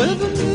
with me.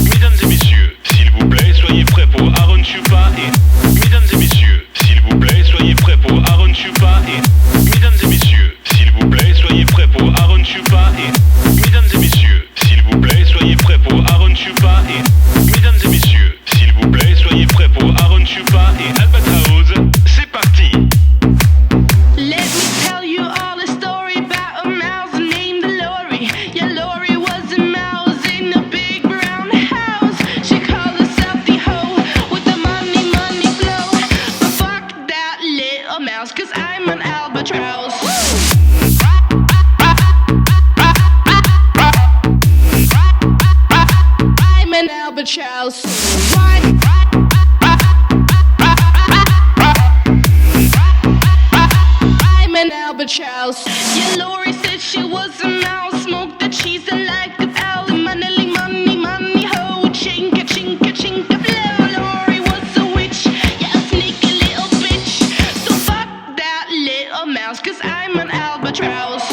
Mesdames et messieurs, s'il vous plaît, soyez prêts pour Aaron Chupa et... Mesdames et messieurs, s'il vous plaît, soyez prêts pour Aaron Chupa et... Mesdames et messieurs, s'il vous plaît, soyez prêts pour Aaron Chupa et... Mesdames et messieurs, s'il vous plaît, soyez prêts pour Aaron Chupa et... Mesdames et messieurs, s'il vous plaît, soyez prêts pour Aaron Chupa et Albatraoz. C'est parti! Let me tell you all a story about a mouse named Lori. Yeah, Lori was a mouse in a big brown house. She called herself the hoe with the money, money flow. But fuck that little mouse, 'cause I'm an albatross. I'm an albatross. I'm an albatross. Yeah, Lori said she was a mouse. Smoked the cheese and liked the owl. Money, money, money, ho. Chinka, chinka, chinka, blow. Lori was a witch. Yeah, a sneaky little bitch. So fuck that little mouse, 'cause I'm an albatross.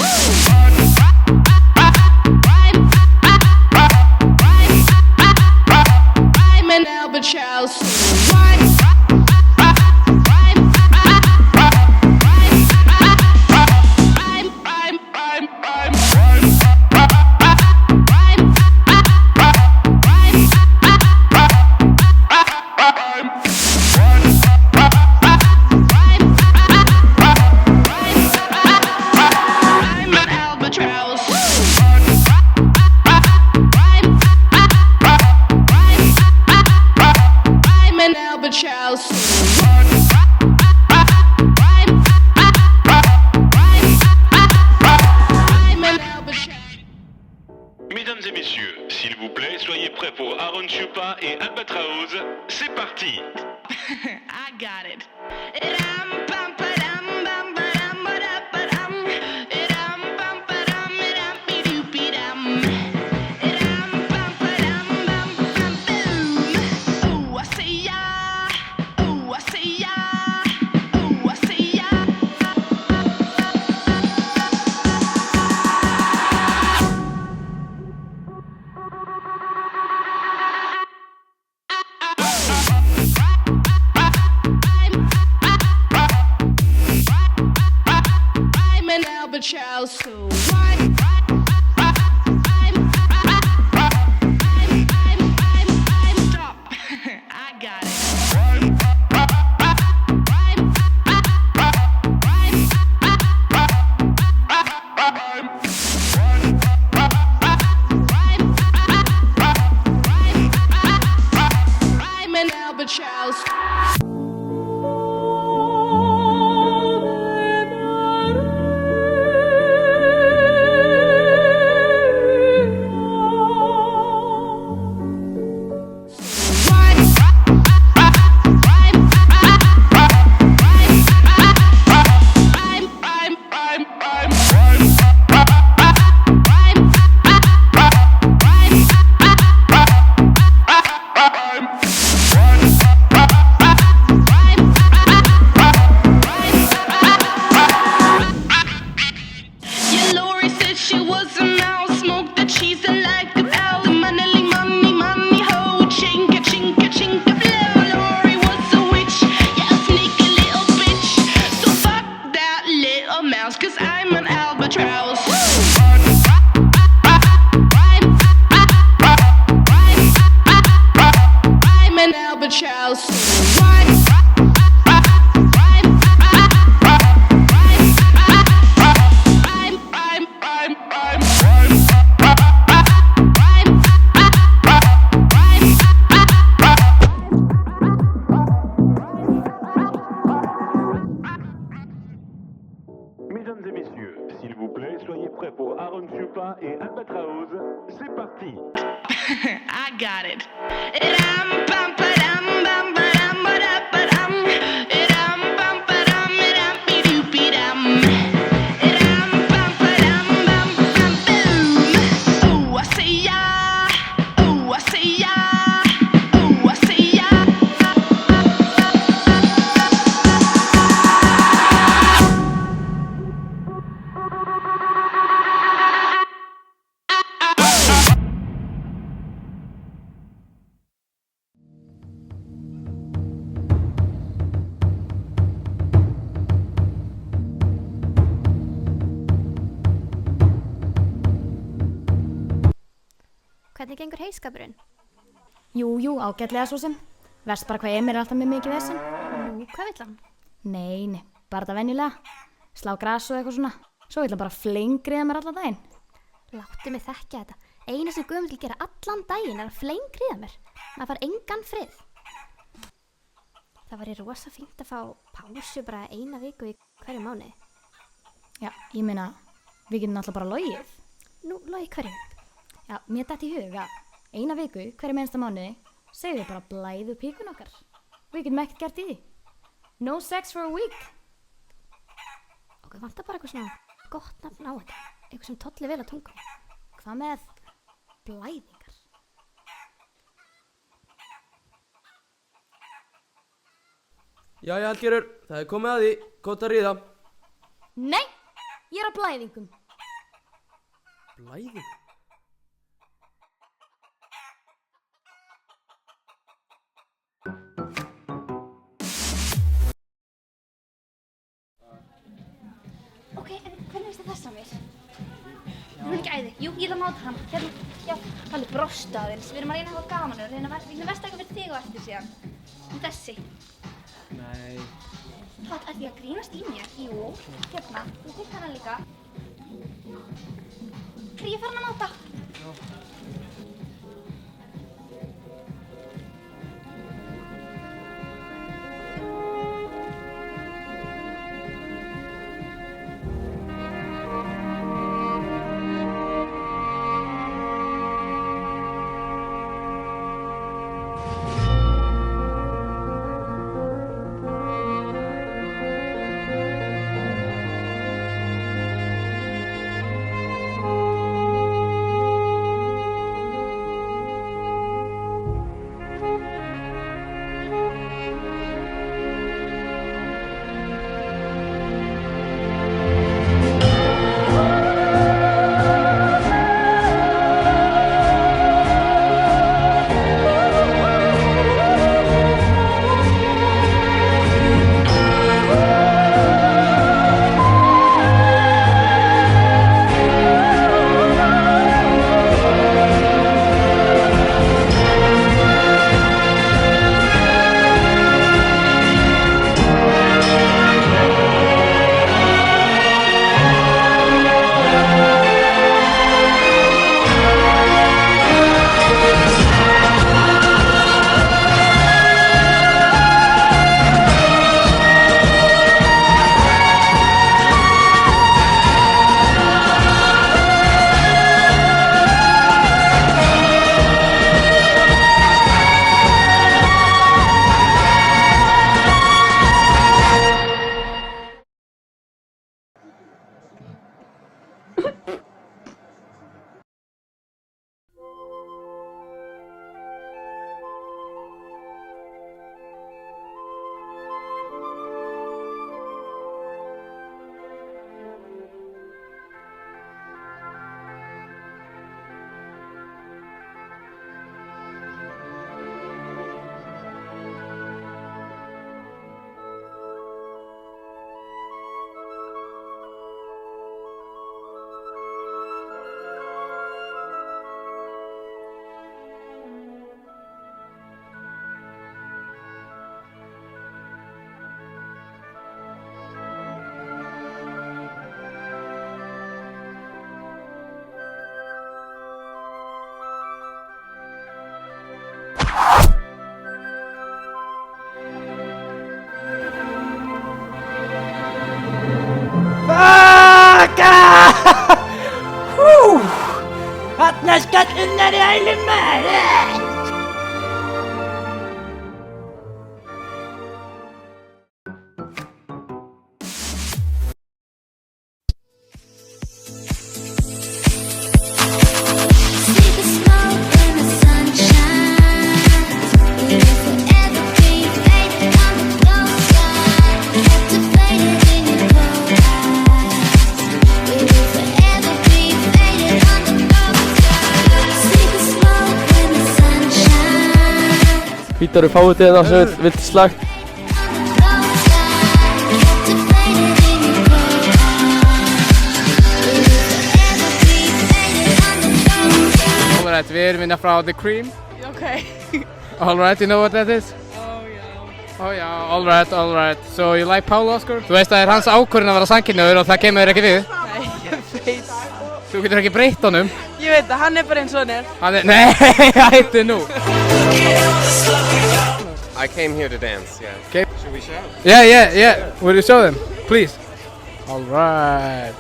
I'm an albatross. I'm an albatross. I'm an albatross. I'm an albatross. Mesdames et messieurs, s'il vous plaît, soyez prêts pour Aaron Chupa et Albatraoz. C'est parti! I got it. Ooh, I say yeah. Ooh, I say yeah. Ooh, I say yeah. I'm I got it. Ram pam padam bam badam badam. Ram pam padam ram be dam. Ram pam padam bam bam boom. Oh, I say yeah. Oh, I say yeah. Oh, I say yeah. Hvernig gengur heiskapurinn? Jú, ágætlega svo sem. Verst bara hvað Emil er alltaf með mikið vesen. Nú, hvað vill hann? Nei, bara þetta venjulega. Slá gras og eitthvað svona. Svo vill hann bara flengriða mér allan daginn. Láttu mig þekkja þetta. Eina sem Guðmundur gera allan daginn er að flengriða mér. Það fær engan frið. Það væri rosa fínt að fá pásu bara 1 viku í hverju mánuði. Já, ég meina, við getum alltaf bara logið. Nú, logi hverju? Já, mér datt í hug að 1 viku hverju mennsta mánuði segjum við bara blæðu píkun okkar. Við getum ekkert gert í því. No sex for a week. Okkur vantar bara eitthvað svona gott nafn á þetta. Eitthvað sem tolli vel á tungunni. Hvað með blæðingar? Jæja, Hallgerður, það er komið að því. Gott að ríða. Nei, ég er á blæðingum. Blæðing? Ok, en hvernig veist þess að mér? Hún er ekki æði. Jú, ég ætla að máta hann. Hérna, já, Palli, brostu aðeins. Við erum að reyna að hafa gaman og reyna að versta eitthvað fyrir þig og eftir síðan. En þessi. Nei. Hvað, er því að grínast í mér? Jú, hérna, þú tekst hana líka. Ég farin að máta. Þarna skall unnar í mælum maður! Hvítar fáið til það sem vilt slagt. Alright, við erum innan frá The Cream. Okay. Alright, you know what that is? Oh já, alright. So you like Paul Oscar? Þú veist að það er hans ákvörðun að vera samkynhneigður og það kemur þér ekki við? Nei, ég veit. Þú getur ekki breytt honum? Ég veit að hann er bara eins og hann er. Nei, hættu nú! I came here to dance, yeah. Okay. Should we show? Yeah. Will you show them? Please. Alright.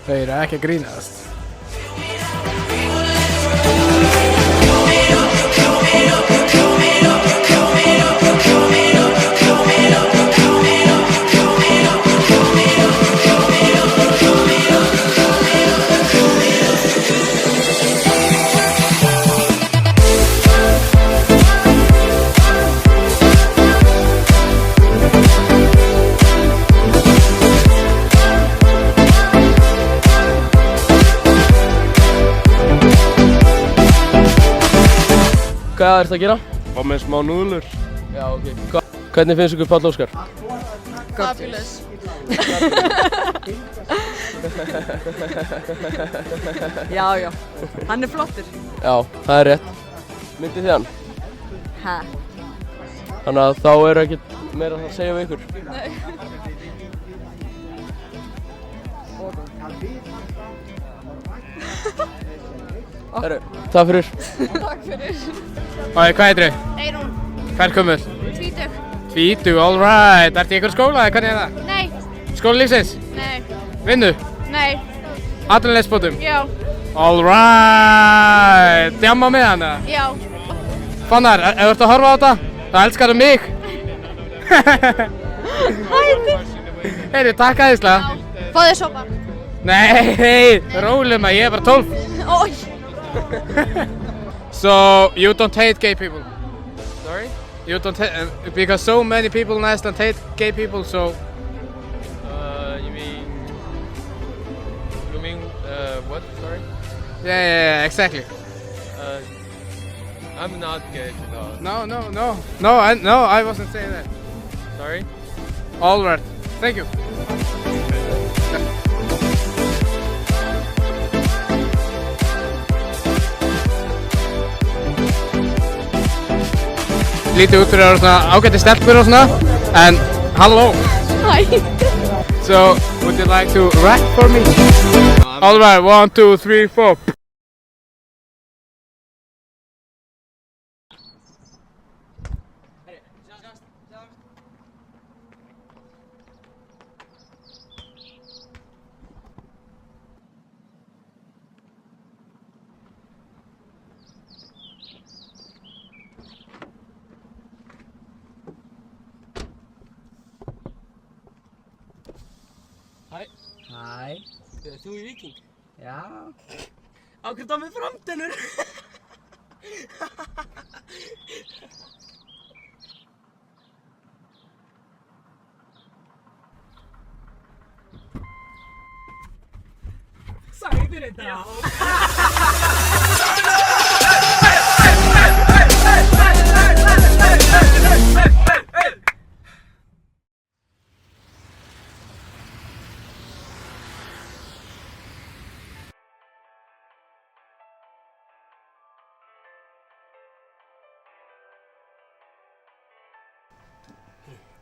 Þau eru ekki að grínast. Hvað ertu að gera? Fá með smá núðlur. Já, ok. Hvernig finnst ykkur Páll Óskar? Fabulous. Já, hann er flottur. Já, það er rétt. Myndið þið hann? Hæ? Þannig að þá er ekkert meira að segja við ykkur. Nei. Herru, takk fyrir. Takk fyrir. Hvað heitir þau? Eyrún. Hvað er gömul? Tvítug. Tvítug, alright. Ertu í ykkur skóla eða hvernig er það? Nei. Skólalífsins? Nei. Vinnu? Nei. Atvinnuleysisbótum? Já. Alright. Djamma með hana? Já. Fannar, ef þú ert að horfa á þetta, þá elskar þú mig. Hætti. Heyri, takk aðeinslega. Fá þér sopa. Nei, rólegum að ég er bara 12. Ói. So, you don't hate gay people? Sorry? You don't hate, because so many people in Iceland hate gay people, so... You mean, what, sorry? Yeah, exactly. I'm not gay, no. No, I wasn't saying that. Sorry? Alright, thank you. Lítið út fyrir að vera svona ágæti stelpur og svona, en halló! Hæ. So, would you like to rap for me? Alright, 1, 2, 3, 4. Hæ. Þú í Viking? Já. Ákveð þá með framtennur? Sagður þetta?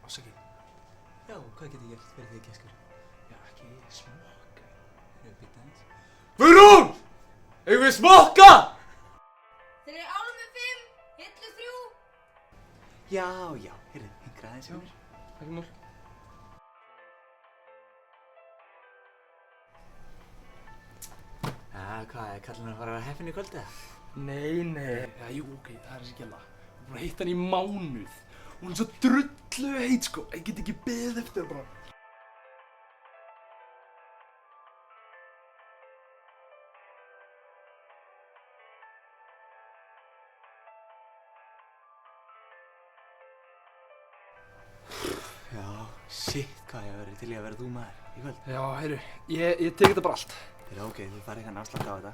Ásakið. Já, hvað get ég gert fyrir því gæskur? Já, ekki smokka. Býta eins. Guðrún! Eigum við smokka? Þeir eru álum með 5, hillu 3. Já, heyrðu, hingra aðeins hjá mér. Ekki mál. Hvað, er kallinn að fara að heppinu í kvöldi? Nei. Já, jú, ok, það er þessi gæla. Ég er búin að hitta hann í mánuð. Hún er svo drullu heit, sko. Ég get ekki beðið eftir bara. Já, shit, hvað ég hef verið til í að vera þú maður í kvöld. Já, heyrðu, ég tek þetta bara allt. Heyrðu, ok, þú farið hérna afslaka á þetta.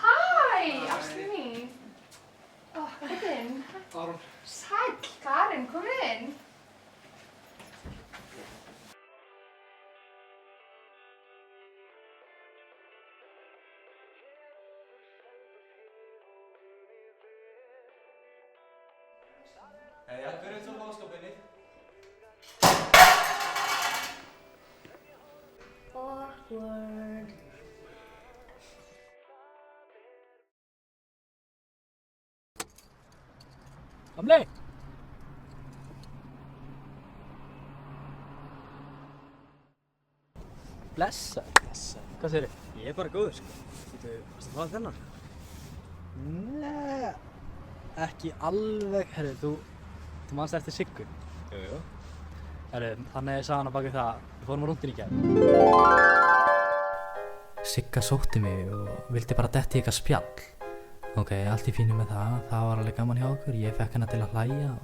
Hæ, ástin mín. Hvað er inn? Aron. Sæll, Karin, kom inn. Jæja, hver er svo bóðskapinni? Awkward. Gamli! Blessa. Hvað segir þið? Ég er bara góður, sko. Þú varst að fá þennan? Nei, ekki alveg. Herru, þú manst eftir Siggu? Jú. Herru, þannig er sagan að baki það. Við fórum á rúndin í gær. Sigga sótti mig og vildi bara detti eitthvað spjall. Ok, allt í fínu með það. Það var alveg gaman hjá okkur. Ég fekk hana til að hlæja og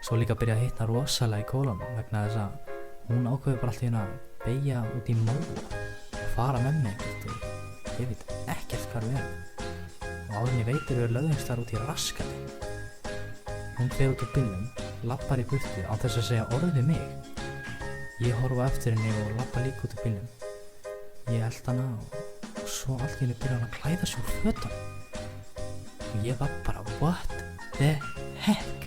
svo líka byrja að hitta rosalega í kólanum vegna þess að hún ákveði bara allt í hérna að beygja út í móa og fara með mig eitthvað og ég veit ekkert hvað við erum. Og áður en ég veit við lögðumst þar út í raskati. Hún fer út úr bílnum, lappar í burtu án þess að segja orð við mig. Ég horfa eftir henni og lappa líka út úr bílnum. Ég eld hana og svo allt í henni byrja hann að klæða sig úr fötunum. Og ég var bara, what the heck?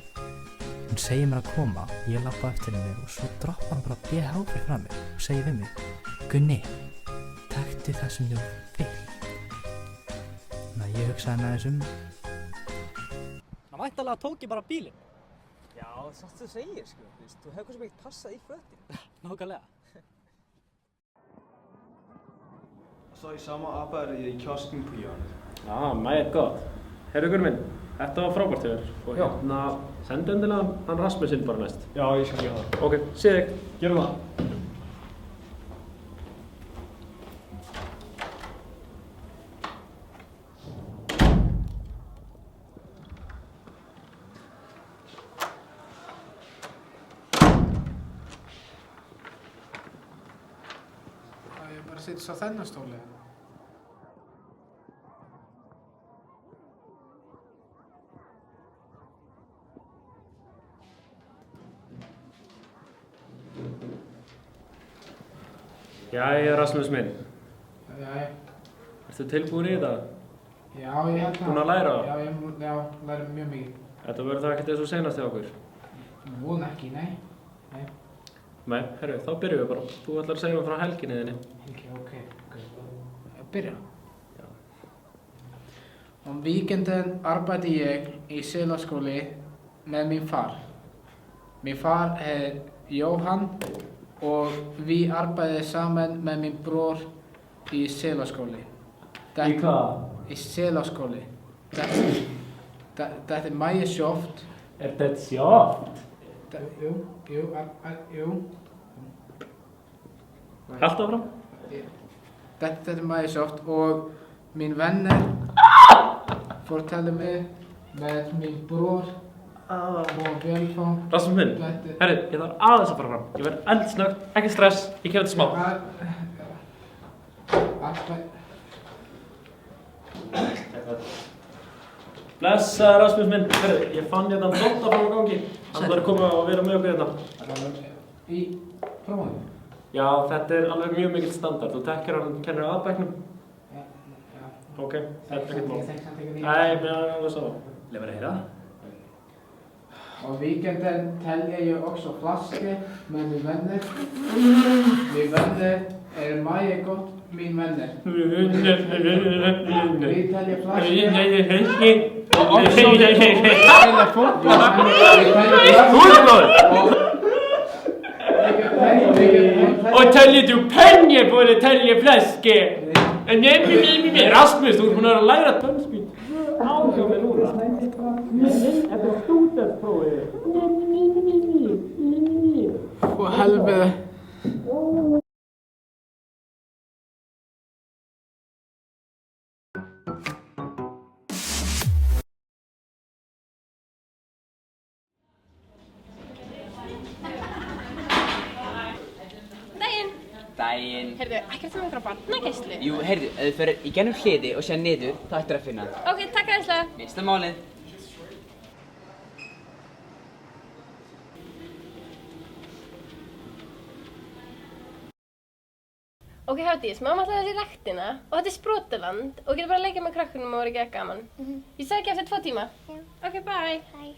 Hún segir mér að koma, ég lappa eftir henni og svo droppar hann bara BH fyrir fram mig og segir við mig, Gunni, taktu það sem þú vilt. Þannig að ég hugsaði aðeins Það væntanlega tók ég bara bílinn. Já, satt þú segir, sko. Þú hefur sem ekkert passað í fötin. Nákvæmlega. Så I sommer arbejdede I kiosken på hjørnet. Ja, meget godt. Herru Gunni minn, þetta var frábært hjá þér. Og hérna, sendu endilega hann Rasmusinn bara næst. Já, ég skal gera það. Ok, sé þig. Gerum það. Ég bara sitt á þennan stóli. Jæja, Rasmus minn. Jæja. Ertu tilbúin í þetta? Já, ég held það. Búin að læra? Já, læra mjög mikið. Þetta verður það ekkert eins og seinast hjá okkur? Von ekki, nei. Nei, herru, þá byrjum við bara. Þú ætlar að segja mér frá helginni þinni. Helgi, ok. Byrja. Ja. Om weekenden arbeidde jeg i Selaskole med min far. Min far er Johan, og vi arbeider sammen med min bror i Selaskole. I hva? I Selaskole. Þetta er meget sjovt. Er þetta sjovt? Jú. Haltu áfram. Þetta er meget sjovt og min venner fortæller mig með min bror og velfang. Rasmus minn, herru, ég þarf aðeins að fara fram. Ég verð eldsnöggt, ekki stress, ég kemur þetta smá. Blessa Rasmus minn, herru, ég fann hérna dotta fram á gangi. Hann þarf að koma og vera með okkur hérna. Í prófinu? Já, þetta er alveg mjög mikill standard. Þú tekkir hann, kennir aðbæknum. Já. Ok, þetta er ekkert mál. Ég þekki samt ekki Nei, mér er alveg svo. Leifur að heyra? Og weekenden tælger jeg også flaske med mine venner. Mine venner er meget godt mine venner. Vi tælger flaske. Og også spiller fotball. Fotball! Og teljer du penger for å telje fleske? Rasmus, du må lære at pønskut. Avgjør Nora. Etter stortingsprøve. For helvete. Daginn. Heyrðu, ekkert sem einhverja barnagæslu? Jú, heyrðu, ef þú fyrir í gennum hliði og sér niður, þá ættir að finna það. Ok, takk aðeinslega. Minnsta málið. Ok, Hafdís, mamma ætlaði þér í ræktina og þetta er Sprotaland og getur bara að leika með krakkunum og verið ekki gaman. Ég sagði ekki eftir 2 tíma. Já. Ok, bye. Bye.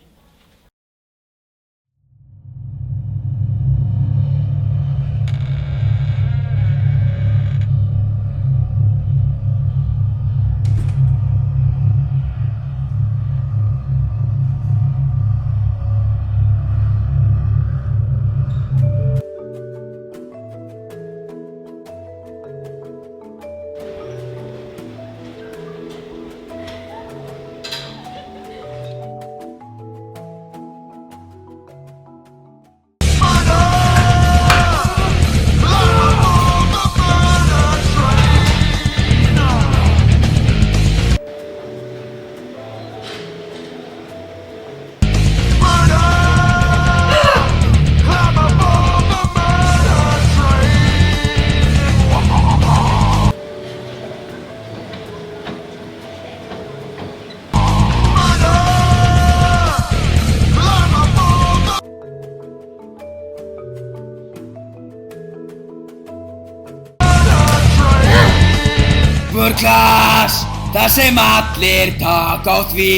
Klass, það sem allir taka á því.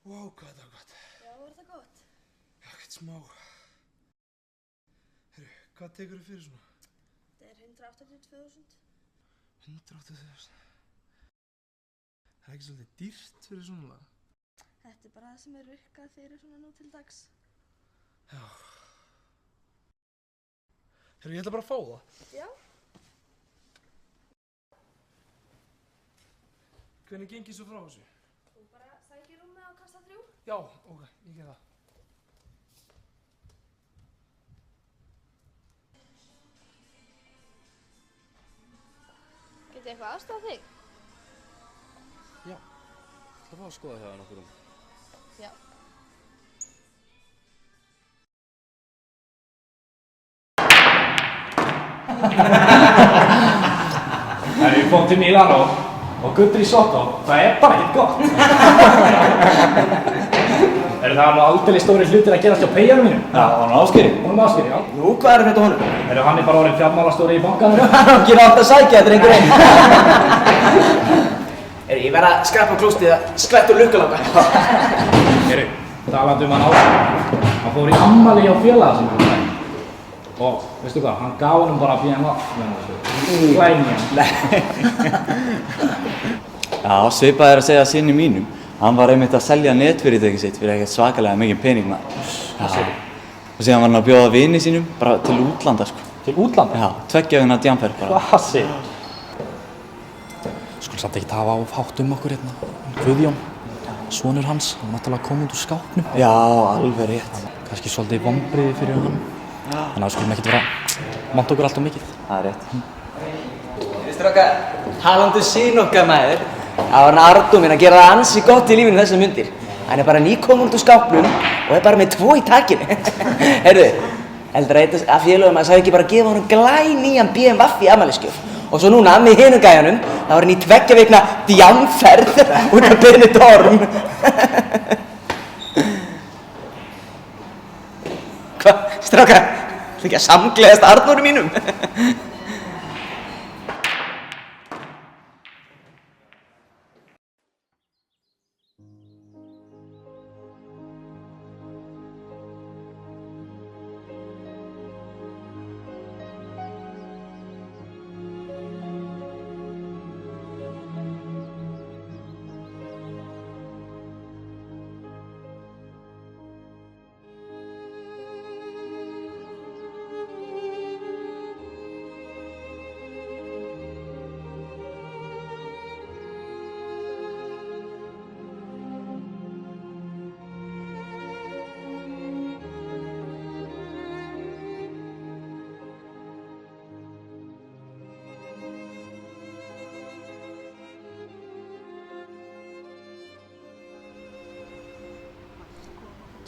Vá, hvað það var gott. Já, var það gott? Já, ekkert smá. Herru, hvað tekur þið fyrir svona? Þetta er 182.000. 180.000? Það er ekki svolítið dýrt fyrir svona lag? Þetta er bara það sem er rukkað fyrir svona nú til dags. Já. Herru, ég ætla bara að fá það. Já. Hvernig gengið svo frá þessu? Þú bara sækir rúmið á kassa 3. Já, ok, ég ger það. Getið eitthvað aðstofað þig? Já. Það var að skoða hjá nokkur rúm. Já. Þegar við fórum til Milano og guttur í Sotto, það er bara ekkert gott. Það var nú aldrei stóri hlutir að gerast hjá peyjanum mínum. Já, hann er Ásgeiri. Hún er Ásgeiri, já. Nú, hvað er þetta honum? Hann er bara orðinn fjármálastóri í bankanum. Hann er ekki átt að sækja þetta einhver einn. Ég verð að skrapa á klóstið að skvett úr lukkalanga. Talandi hann Ásgeiri. Hann fór í ammali hjá félaga sinni. Og, veistu hvað, hann gaf honum bara BMW. Glæni hann. Já, svipað að segja sinni mínum. Hann var einmitt að selja netfyrirtæki sitt fyrir ekkert svakalega mikið pening maður. Já. Og síðan var hann að bjóða vini sínum bara til útlanda sko. Til útlanda? Já, 2 vikna djamfer bara. Klassi. Skulum samt ekki hafa á fátt okkur hérna. Guðjón, sonur hans, hann náttúrulega kom út úr skápnum. Já, alveg rétt. Kannski svolítið vonbrigði fyrir hann. Þannig að skulum ekkert vera monta okkur allt mikið. Það er rétt. Strákar, talandi sín okkar maður. Það var hann Ardó minn að gera það ansi gott í lífinu þessar mundir. Hann er bara nýkominn út úr skápnum og er bara með 2 í takinu. Heyrðu, heldur að félögum að það hefði ekki bara gefið honum glænýjan BMW í afmælisgjöf. Og svo núna, með hinum gæjanum, það var hann í 2 vikna djamferð út af Benidorm. Hvað, strákar, ætla ekki að samgleðast Arnóri mínum?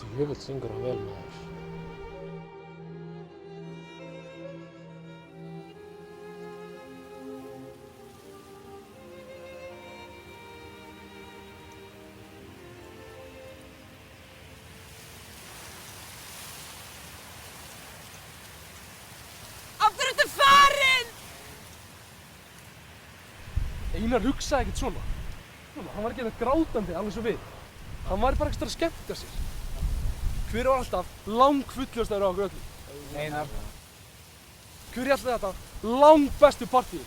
Djöfull syngur hann vel maður. Af hverju ertu farinn? Einar hugsaði ekkert svona. Hann var ekki eitthvað grátandi alveg svo við. Hann var bara ekstra að skemmta sér. Hver var alltaf langfulljóstaður á okkur öllum? Einar. Hver er alltaf þetta langbestu partíi?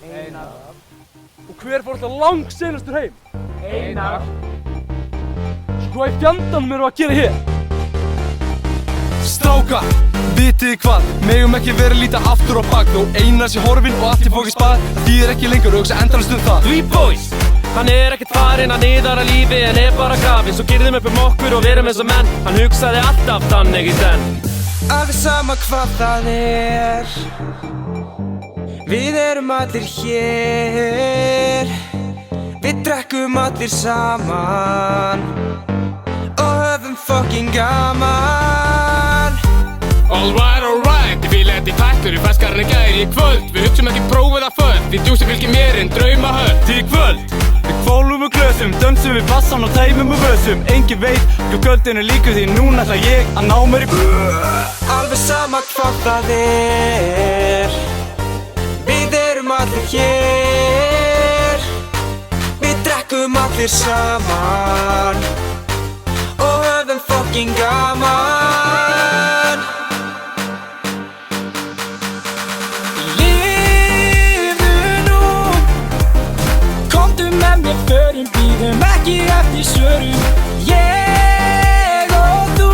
Einar. Og hver fór alltaf langsenastur heim? Einar. Svo hvað í fjandanum erum við að gera hér? Strákar, vitið hvað? Megum ekki verið að líta aftur á bak. Þó Einar sé horfinn og allt í fók í spað. Það þýðir ekki lengur að hugsa endalaust það. Three boys! Hann ekkert farinn að niðara lífi en bara grafinn. Svo girðum upp okkur og verum eins og menn. Hann hugsaði alltaf þannig í senn. Alveg sama hvað það við erum allir hér. Við drekkum allir saman og höfum fucking gaman. Alright, ég fíl þetta í tættur, ég fæskar hann í gæri í kvöld. Við hugsum ekki prófið að föld, því djúsi fylgir mér en drauma höld. Til í kvöld, við kvólum og glösum, dönsum við bassan og tæmum og vösum. Engin veit hvað kvöldinu líkur því núna ætla ég að ná mér í Alveg sama hvað það við erum allir hér. Við drekkum allir saman og höfum fucking gaman. Förum bíðum ekki eftir svörum. Ég og þú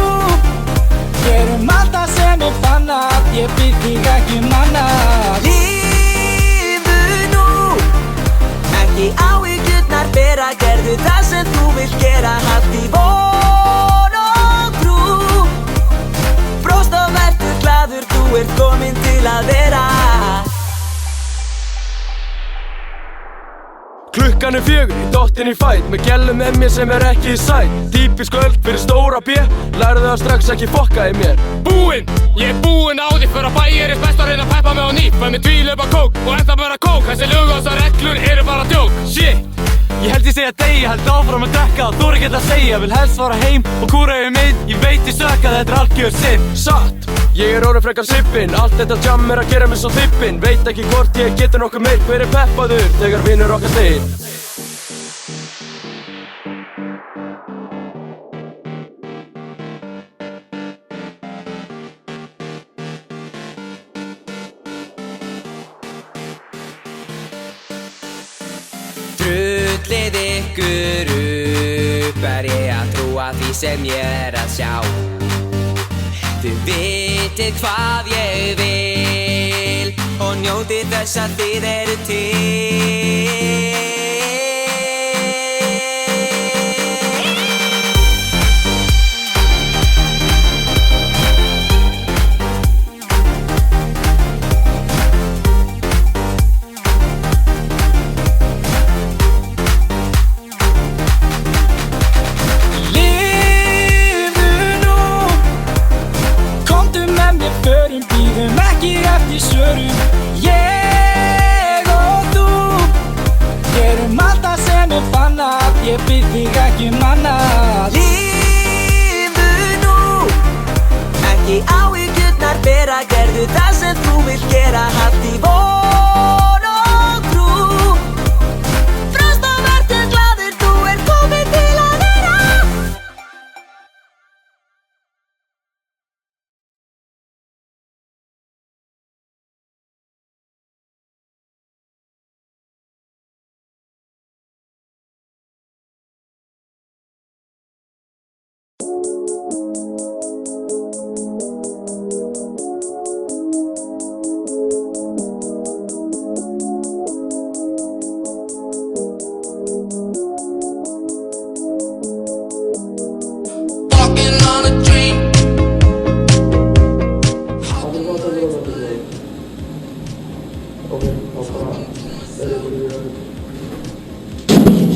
gerum allt það sem bannað. Ég bið þig ekki annað. Lífðu nú, ekki áhyggjurnar bera. Gerðu það sem þú vilt gera. Haltu í von og trú. Bróst og vertu glaður, þú kominn til að vera. Klukkan 4, dottin í fæt, með gælum með mér sem ekki í sæt. Típisk öll fyrir stóra B, lærðu það strax ekki fokka í mér. Búinn, ég búinn á því fyrir að bæja er best að reyna að peppa mig á ný. Fæ mig tvílaupa kók og enda bara kók. Þessi lög og þessar reglur eru bara djók. Shit, ég held ég segja degi, held áfram að drekka. Þú ekki að segja, vil helst fara heim og kúra yfir mig. Ég veit ég sökka, þetta algjör sinn. Satt, ég orðinn frekar sippinn. Allt þetta jam að gera mig svo þippinn. Veit ekki hvort ég getur nokkuð meir. Hver peppaður þegar vinur okkar þeir? Drullið ykkur upp, ég að trúa því sem ég að sjá. Þið vitið hvað ég vil og njótið þess að þið eru til. Förum bíðum ekki eftir svörum. Ég og þú gerum allt það sem bannað. Ég bið þig ekki annað. Lífðu nú, ekki áhyggjurnar bera. Gerðu það sem þú vilt gera. Haltu í von og trú. Frost og vertu glaður, þú kominn til að vera.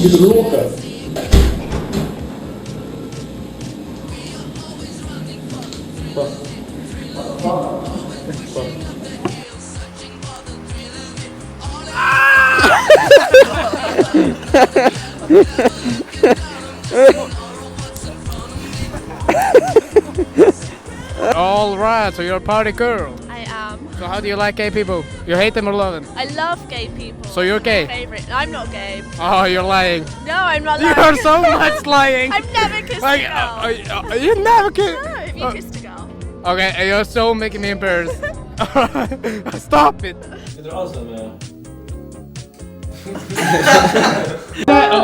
Getur þú lokað? All right, so you're a party girl. I am. So how do you like gay people? You hate them or love them? I love gay people. So you're gay? My favorite. I'm not gay. Oh, you're lying. No, I'm not lying. You're so much lying. I've never kissed a girl. You never kissed? No, have you kissed a girl? Okay, you're so making me embarrassed. Stop it. Getur þú aðstæða með það?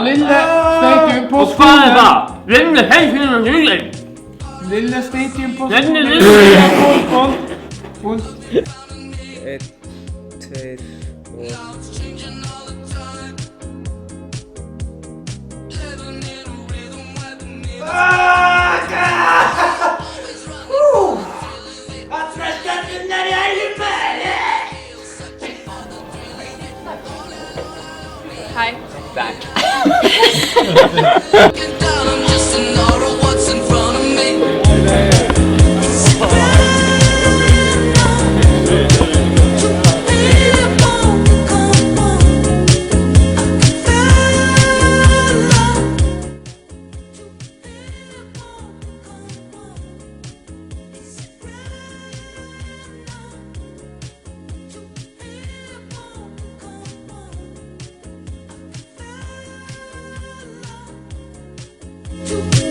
Lille Stadium på Og hvað er það? Lille Stadium Lille Lille Stadium på Lille Hún 1, 2 og... Allra stjörnurnar í Ælumæli! Hi. Back. You